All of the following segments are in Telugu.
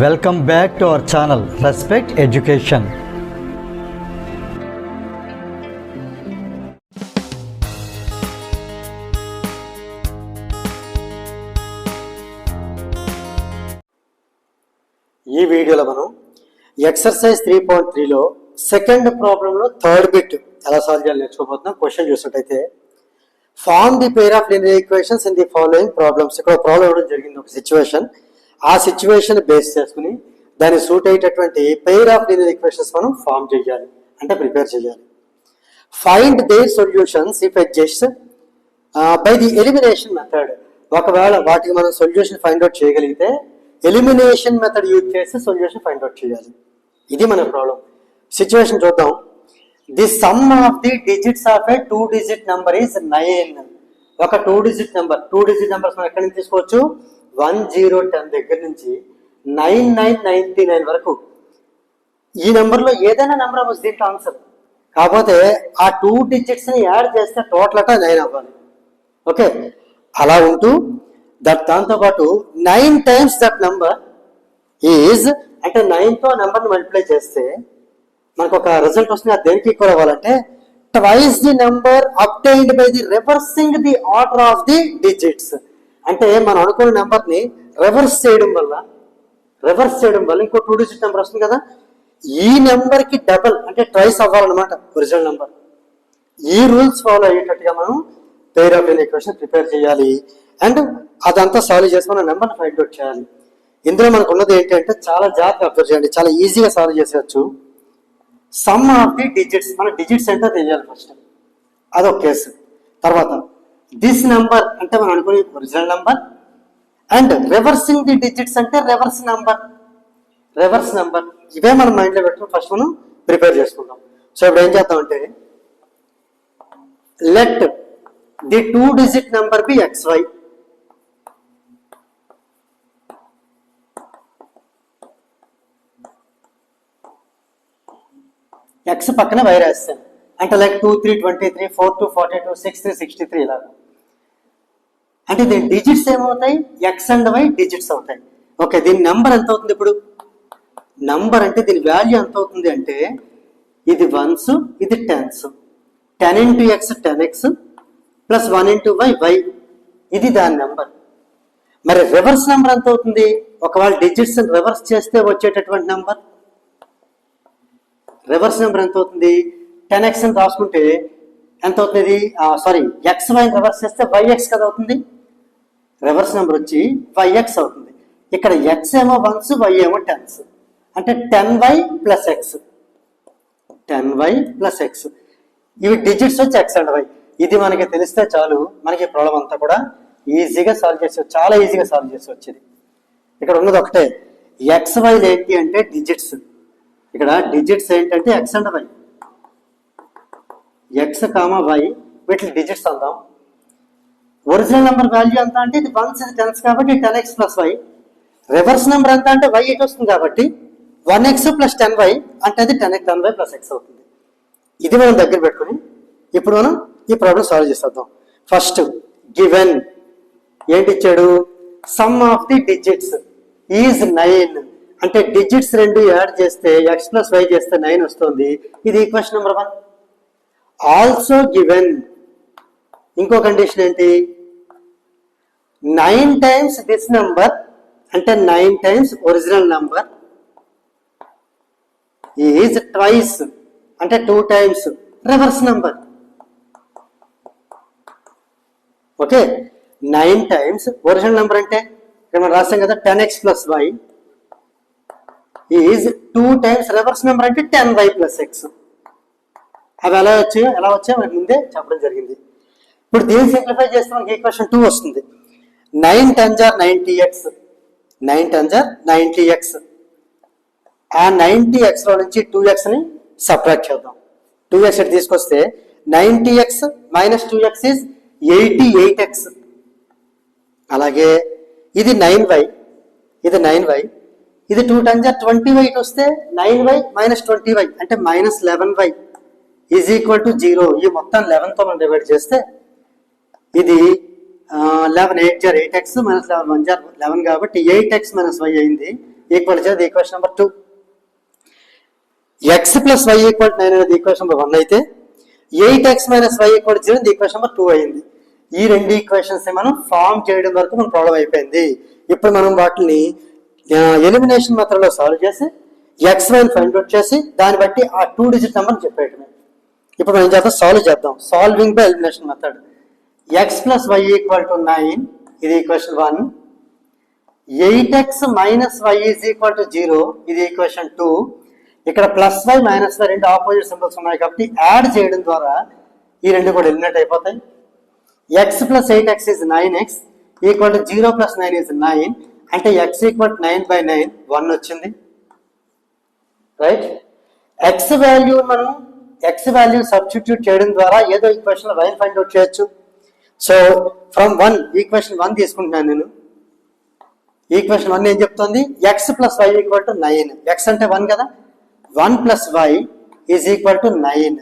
Welcome back to our channel Respect Education. ఈ వీడియోలో మనం ఎక్సర్సైజ్ 3.3లో సెకండ్ ప్రాబ్లంలో థర్డ్ బిట్ ఎలా సాల్వ్ చేయాలి నేర్చుకోబోతున్నాం. క్వశ్చన్ చూసినట్టయితే form the pair of linear equations in the following problems. ఇక్కడ ప్రాబ్లం ఇవ్వడం జరిగింది, ఒక సిచ్యువేషన్. ఆ సిచ్యువేషన్ బేస్ చేసుకుని దాన్ని సూట్ అయ్యేటటువంటి పేర్ ఆఫ్ లీనియర్ ఈక్వేషన్స్ మనం ఫార్మ్ చేయాలి, అంటే ప్రిపేర్ చేయాలి. Find their solutions if exist by the elimination method. ఒకవేళ వాటికి మనం సొల్యూషన్ ఫైండ్ అవుట్ చేయగలిగితే ఎలిమినేషన్ మెథడ్ యూజ్ చేసి సొల్యూషన్ ఫైండ్ అవుట్ చేయాలి. ఇది మన ప్రాబ్లం. సిచ్యువేషన్ చూద్దాం. The sum of the digits of a 2 digit number is 9. ఒక 2 digit నెంబర్, 2 digit నెంబర్స్ మనం ఎక్కడి నుంచి తీసుకోవచ్చు? 1 0 10 దగ్గర నుంచి 9999 వరకు. ఈ నెంబర్లో ఏదైనా నెంబర్ అవ్వచ్చు దీంట్లో ఆన్సర్. కాకపోతే ఆ 2 digits ని యాడ్ చేస్తే టోటల్ అట 9 అవ్వాలి. ఓకే, అలా ఉంటూ దాంతో పాటు 9 times దట్ నెంబర్ ఈజ్, అంటే 9తో నెంబర్ని మల్టిప్లై చేస్తే మనకు ఒక రిజల్ట్ వస్తుంది. అది దేనికి ఈక్వల్ అవ్వాలంటే twice the number obtained by the reversing the order of the digits. అంటే మనం అనుకున్న నెంబర్ని రివర్స్ చేయడం వల్ల ఇంకో 2 digit నెంబర్ వస్తుంది కదా, ఈ నెంబర్కి డబల్ అంటే ట్వైస్ అవ్వాలన్నమాట ఒరిజినల్ నెంబర్. ఈ రూల్స్ ఫాలో అయ్యేటట్టుగా మనం పేర్ ఆఫ్ లీనియర్ ఈక్వేషన్ ప్రిపేర్ చేయాలి. అండ్ అదంతా సాల్వ్ చేసి మనం నెంబర్ని ఫైండ్ అవుట్ చేయాలి. ఇందులో మనకు ఉన్నది ఏంటంటే చాలా జాగ్రత్తగా అబ్జర్వ్ చేయండి, చాలా ఈజీగా సాల్వ్ చేసేయచ్చు. సమ్ ఆఫ్ ది డిజిట్స్, మన డిజిట్స్ ఏంటో తెలియాలి ఫస్ట్, అదొక కేసు. తర్వాత దిస్ నెంబర్ అంటే మనం అనుకునే original number, and reversing the digits అంటే రివర్స్ నెంబర్. ఇవే మనం మైండ్లో పెట్టుకుని ఫస్ట్ మనం ప్రిపేర్ చేసుకుంటాం. సో ఇప్పుడు ఏం చేద్దామంటే let the 2 digit number be XY. X పక్కన వై రాస్తాను, అంటే లైక్ 2 3 23 4 2 42 6 3 63 ఇలా. అంటే దీని డిజిట్స్ ఏమవుతాయి? ఎక్స్ అండ్ వై డిజిట్స్ అవుతాయి. ఓకే, దీని నెంబర్ ఎంత అవుతుంది? ఇప్పుడు నెంబర్ అంటే దీని వాల్యూ ఎంత అవుతుంది అంటే ఇది 1s, ఇది 10s. 10 into x 10x plus 1 into y. ఇది దాని నెంబర్. మరి రివర్స్ నెంబర్ ఎంత అవుతుంది? ఒకవేళ డిజిట్స్ రివర్స్ చేస్తే వచ్చేటటువంటి నెంబర్, రివర్స్ నెంబర్ ఎంత అవుతుంది? 10x అని రాసుకుంటే ఎంత అవుతుంది? సారీ, ఎక్స్ వై రివర్స్ చేస్తే yx కదా అవుతుంది. రివర్స్ నెంబర్ వచ్చి yx అవుతుంది. ఇక్కడ x ఏమో 1s, y ఏమో 10s, అంటే 10y ప్లస్ x. ఇవి డిజిట్స్ వచ్చి x అండ్ y. ఇది మనకి తెలిస్తే చాలు, మనకి ప్రాబ్లం అంతా కూడా ఈజీగా సాల్వ్ చేసేవచ్చు, చాలా ఈజీగా సాల్వ్ చేసేవచ్చు. ఇది ఇక్కడ ఉన్నది ఒకటే, ఎక్స్ వైలు ఏంటి అంటే డిజిట్స్. ఇక్కడ డిజిట్స్ ఏంటంటే x and y, x comma y, వీటిని డిజిట్స్ అందాం. ఒరిజినల్ నెంబర్ వాల్యూ ఎంత అంటే ఇది 1s, ఇది 10s కాబట్టి 10x plus why. Reverse number ఎంత అంటే y ఇటు వస్తుంది కాబట్టి 1x ప్లస్ 10y, అంటే అది 10y ప్లస్ x అవుతుంది. ఇది మనం దగ్గర పెట్టుకుని ఇప్పుడు మనం ఈ ప్రాబ్లం సాల్వ్ చేసేద్దాం. ఫస్ట్ గివెన్ ఏంటి ఇచ్చాడు? Some of the digits is 9. అంటే డిజిట్స్ రెండు యాడ్ చేస్తే ఎక్స్ ప్లస్ వై చేస్తే 9 వస్తుంది. ఇది ఈక్వేషన్ నెంబర్ 1. ఆల్సో గివెన్ ఇంకో కండిషన్ ఏంటి? 9 times దిస్ నెంబర్, అంటే 9 times original number is twice, అంటే 2 times reverse number. Okay, 9 times original number అంటే ఇక్కడ మనం రాసాం కదా 10x plus y is 2 times reverse number అంటే 10y ప్లస్ x. అవి ఎలా వచ్చాయో మనకి ముందే చెప్పడం జరిగింది. ఇప్పుడు దీన్ని సింప్లిఫై చేస్తే మనకి ఈక్వేషన్ 2 వస్తుంది. 9 10s are 90x, 9 10s are 90x. ఆ 90x లో నుంచి 2x ని సబ్ట్రాక్ట్ చేద్దాం. 2x తీసుకొస్తే 90x minus 2x is 88x. అలాగే ఇది 9y, ఇది 9y, ఇది 2 times 20y ఇటు వస్తే 9y మైనస్ 20y అంటే minus 11y is equal to 0. ఈ మొత్తం 11తో మనం డివైడ్ చేస్తే ఇది 11 8 8x మైనస్ 11 1 11 కాబట్టి 8x మైనస్ y అయింది. Equal 0 equation number 2. x plus y equal 9 అనేది ఈక్వేషన్ నెంబర్ 1 అయితే 8x minus y equal 0 equation number 2 అయింది. ఈ రెండు ఈక్వేషన్స్ మనం ఫామ్ చేయడం వరకు మన ప్రాబ్లం అయిపోయింది. ఇప్పుడు మనం వాటిని ఎలిమినేషన్ మెథడ్ లో సాల్వ్ చేసి ఎక్స్ వైని ఫైండ్ అవుట్ చేసి దాన్ని బట్టి ఆ 2 డిజిట్ నెంబర్ చెప్పేయటమే. ఇప్పుడు మనం ఏం చేద్దాం, సాల్వ్ చేద్దాం. Solving by elimination method. X plus y equal to 9 ఇది equation 1. 8x minus y is equal to 0 ఇది ఈక్వేషన్ 2. ఇక్కడ ప్లస్ వై మైనస్ వై రెండు ఆపోజిట్ సింబల్స్ ఉన్నాయి కాబట్టి యాడ్ చేయడం ద్వారా ఈ రెండు కూడా ఎలిమినేట్ అయిపోతాయి. x plus 8x is 9x equal to 0 plus 9 is 9 అంటే x ఈక్వల్ 9/9 1 వచ్చింది. రైట్. x వాల్యూ సబ్స్టిట్యూట్ చేయడం ద్వారా ఏదో ఈక్వేషన్ లో y ఫైండ్ అవుట్ చేయొచ్చు. సో ఫ్రమ్ 1 ఈక్వేషన్ 1 తీసుకుంటున్నాను నేను. ఈక్వేషన్ 1 ఏం చెప్తుంది, x plus y equal to 9. x అంటే 1 కదా, 1 plus y is equal to 9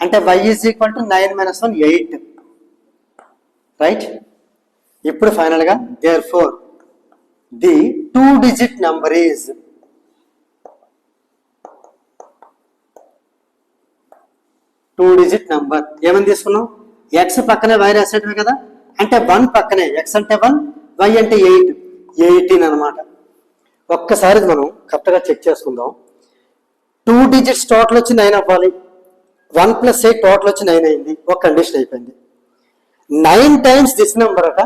అంటే y is equal to 9 minus 1 8. Right. ఇప్పుడు ఫైనల్ గా therefore the 2 digit number is ఏమని తీసుకున్నాం, x పక్కనే y రాసేటమే కదా, అంటే 1 పక్కనే x అంటే 1 y అంటే 8 18 అనమాట. ఒక్కసారి మనం కరెక్ట్గా చెక్ చేసుకుందాం. 2 digits టోటల్ వచ్చి 9 అవ్వాలి. 1 ప్లస్ 8 టోటల్ వచ్చి 9 అయింది. ఒక కండిషన్ అయిపోయింది. 9 టైమ్స్ దిస్ నెంబర్ అట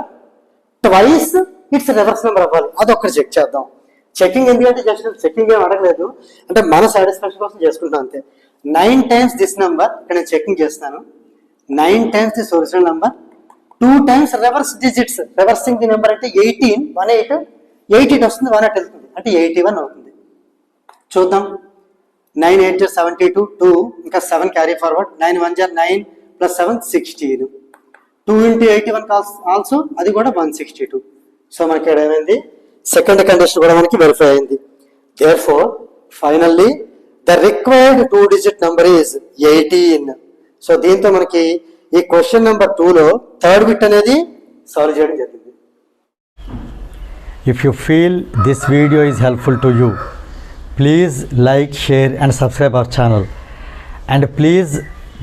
ట్వైస్ ఇట్స్ రివర్స్ నెంబర్ అవ్వాలి. అదొక్కటి చెక్ చేద్దాం. చెకింగ్ ఎందుకంటే జస్ట్ చెకింగ్ ఏం అడగలేదు, అంటే మన సాటిస్ఫాక్షన్ కోసం చేసుకుంటాం అంతే. 9 టైమ్స్ దిస్ నెంబర్ ఇక్కడ నేను చెకింగ్ చేస్తాను. 9 times this original number, 2 times reverse digits. Reversing the number అంటే 18 18 88 వస్తుంది, 1 అట్ వెళ్తుంది అంటే 81 అవుతుంది. చూద్దాం. 9 8 72 2 ఇంకా 7 carry forward. 9 1 9 plus 7 16. 2 into 81 also అది కూడా 162. సో మనకి ఇక్కడ ఏమైంది, సెకండ్ కండిషన్ కూడా మనకి వెరిఫై అయింది. therefore finally the required 2 digit number is 18. So దీంతో మనకి ఈ క్వశ్చన్ నెంబర్ 2 లో థర్డ్ బిట్ అనేది సాల్వ్ చేయడం జరిగింది. If you feel this video is helpful to you, please like, share and subscribe our channel. And please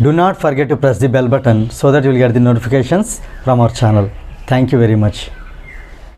do not forget to press the bell button so that you will get the notifications from our channel. Thank you very much.